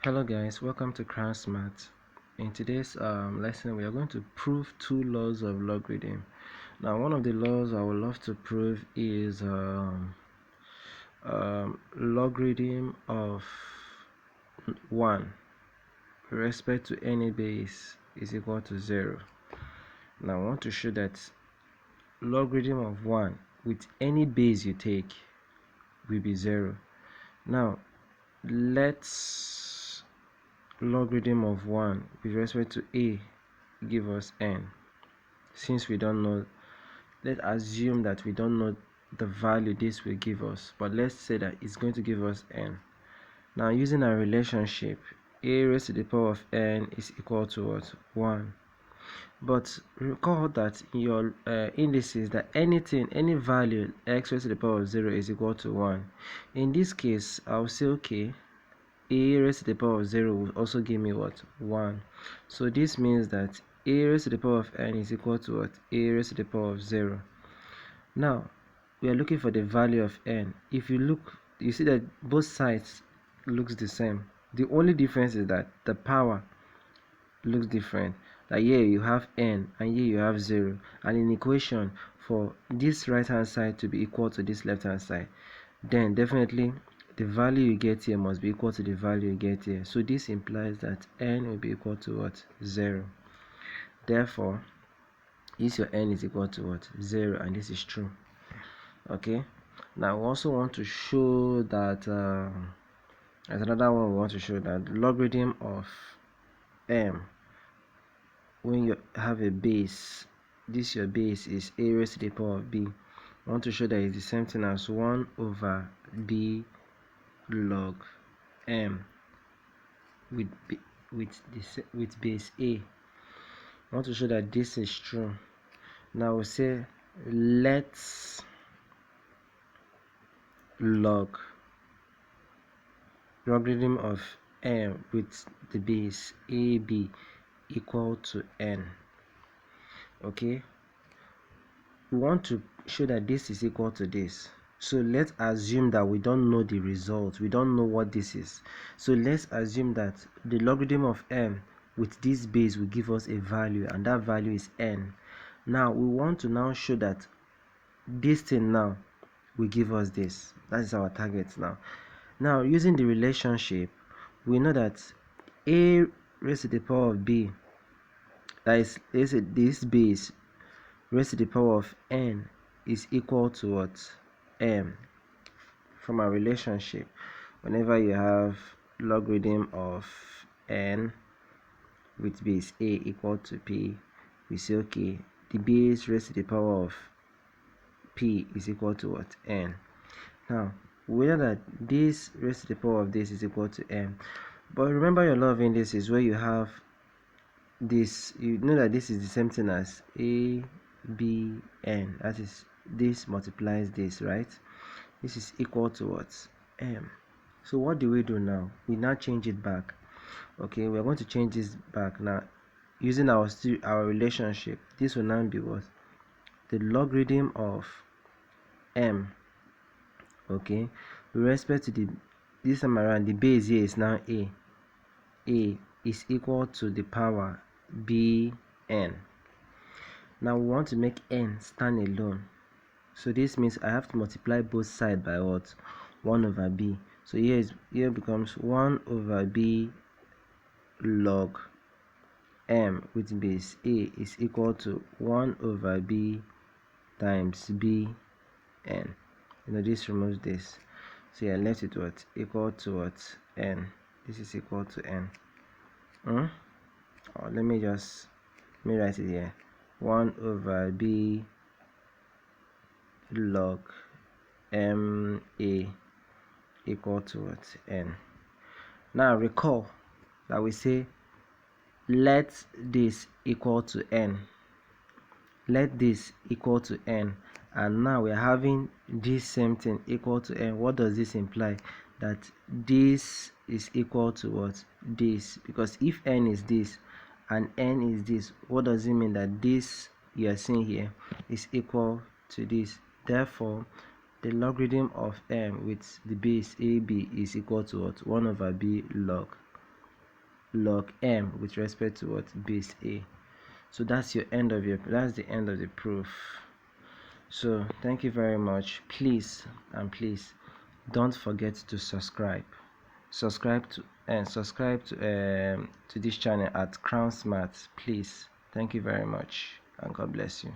Hello guys, welcome to Crash Math. In today's lesson, we are going to prove two laws of logarithm. Now, one of the laws I would love to prove is logarithm of 1 with respect to any base is equal to 0. Now, I want to show that logarithm of 1 with any base you take will be 0. Now, let's logarithm of 1 with respect to a give us n. Since we don't know, let's assume that we don't know the value this will give us, but let's say that it's going to give us n. Now, using our relationship, a raised to the power of n is equal to what? 1. But recall that in your indices that any value x raised to the power of 0 is equal to 1. In this case, I'll say okay, a raised to the power of 0 will also give me what? 1. So this means that a raised to the power of n is equal to what? A raised to the power of 0. Now, we are looking for the value of n. If you look, you see that both sides looks the same. The only difference is that the power looks different. Like here you have n and here you have 0. And in equation, for this right hand side to be equal to this left hand side, then definitely the value you get here must be equal to the value you get here. So this implies that n will be equal to what? 0. Therefore, this your n is equal to what? 0, and this is true. Okay. Now we also want to show that as another one, we want to show that logarithm of m, when you have a base, this your base is a raised to the power of b. I want to show that it's the same thing as 1 over b log m with base a. I want to show that this is true. Now we say let's logarithm of m with the base ab equal to n. Okay, we want to show that this is equal to this. So let's assume that we don't know the result, we don't know what this is. So let's assume that the logarithm of m with this base will give us a value, and that value is n. Now we want to now show that this thing now will give us this. That is our target now. Now, using the relationship, we know that a raised to the power of b, that is this base raised to the power of n, is equal to what? M. From our relationship, whenever you have logarithm of n with base a equal to p, we say okay, the base raised to the power of p is equal to what? N. Now we know that this raised to the power of this is equal to m, but remember your law of indices where you have this, you know that this is the same thing as a b n, that is this multiplies this, right? This is equal to what? M. So what do we do now? We now change it back. Okay, we're going to change this back now using our relationship. This will now be what? The logarithm of m. Okay, with respect to this time around, the base here is now a is equal to the power bn. Now we want to make n stand alone, so this means I have to multiply both sides by what? 1 over b. So here becomes 1 over b log m with base a is equal to 1 over b times b n. You know, this removes this, so you're left with what? Equal to what? N. This is equal to n. Or let me write it here. 1 over b log m a equal to what? N. Now recall that we say let this equal to n, let this equal to n, and now we're having this same thing equal to n. What does this imply? That this is equal to what? This, because if n is this and n is this, what does it mean? That this you are seeing here is equal to this. Therefore, the logarithm of m with the base ab is equal to what? 1 over b log log m with respect to what? Base a. So that's the end of the proof. So thank you very much. Please don't forget to subscribe to this channel at Crown Smart. Please. Thank you very much, and God bless you.